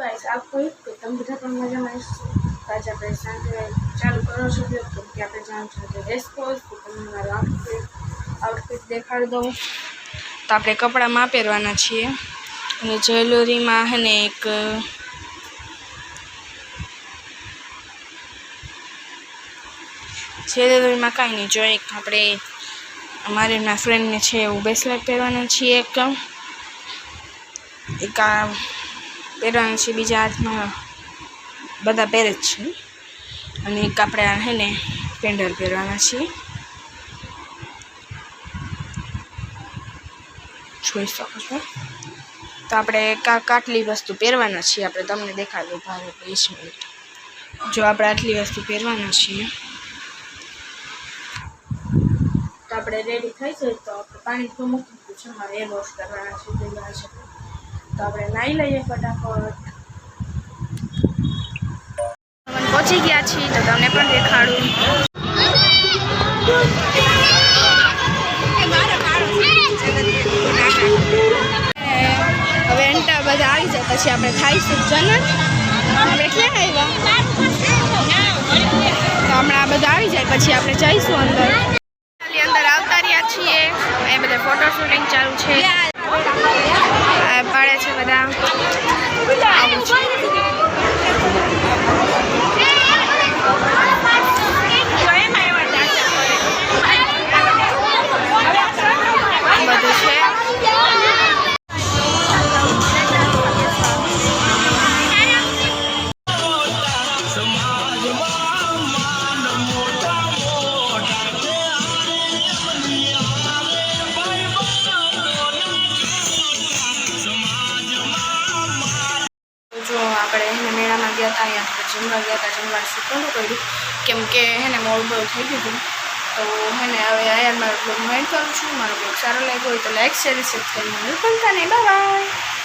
Guys આપકો કે તમે બધા પણ મજામાં હશો. આજે આપણે સાંજે ચાલુ કરો છો કે આપણે જાણ છે રેસ્પોન્સ તો તમને મારો આઉટફિટ દેખાડી દઉં. તો આપણે કપડામાં પહેરવાના છીએ અને જ્વેલરીમાં હે ને એક જ્વેલરીમાં કાંઈ નહીં જો એક આપણે અમારે એમના ફ્રેન્ડને છે એવું બ્રેસલેટ પહેરવાના છીએ, એક આ પહેરવાના છે, બીજા હાથમાં બધા પહેરે જ છે, અને એક આપણે હે ને પેન્ડલ પહેરવાના છીએ, જોઈ શકો છો. તો આપણે આટલી વસ્તુ પહેરવાના છીએ. આપણે તમને દેખાડવું ભાવે 20 મિનિટ. જો આપણે આટલી વસ્તુ પહેરવાના છીએ તો આપણે રેડી થઈ જાય તો આપણે પાણી તો મૂકી દીધું છે, મારે હેર વોશ કરવાના છે તૈયાર છે. તો આપણે નાહી લઈએ ફટાફટ. પહોંચી ગયા છીએ તો તમને પણ દેખાડું. હવે એન્ટા બધા આવી જાય પછી આપણે ખાઈશું જનત. આપણે ક્યાં આવ્યા તો હમણાં બધા આવી જાય પછી આપણે જઈશું અંદર. અંદર આવતા રહ્યા છીએ. એ બધા ફોટો શૂટિંગ ચાલુ છે, પાડે છે બધા. બધું છે. આપણે એને મેળામાં ગયા હતા, અહીંયા જમવા ગયા હતા. જમવા શીખવાનું કર્યું કેમ કે હેને મોડું બહુ થઈ ગયું. તો હેને હવે અહીંયા મારો બ્લોગ એન્ડ કરું છું. મારો બ્લોગ સારો લાગ્યો હોય તો લાઈક શેર સબસ્ક્રાઈબ કરવાનું ભૂલતા નહીં. Bye bye.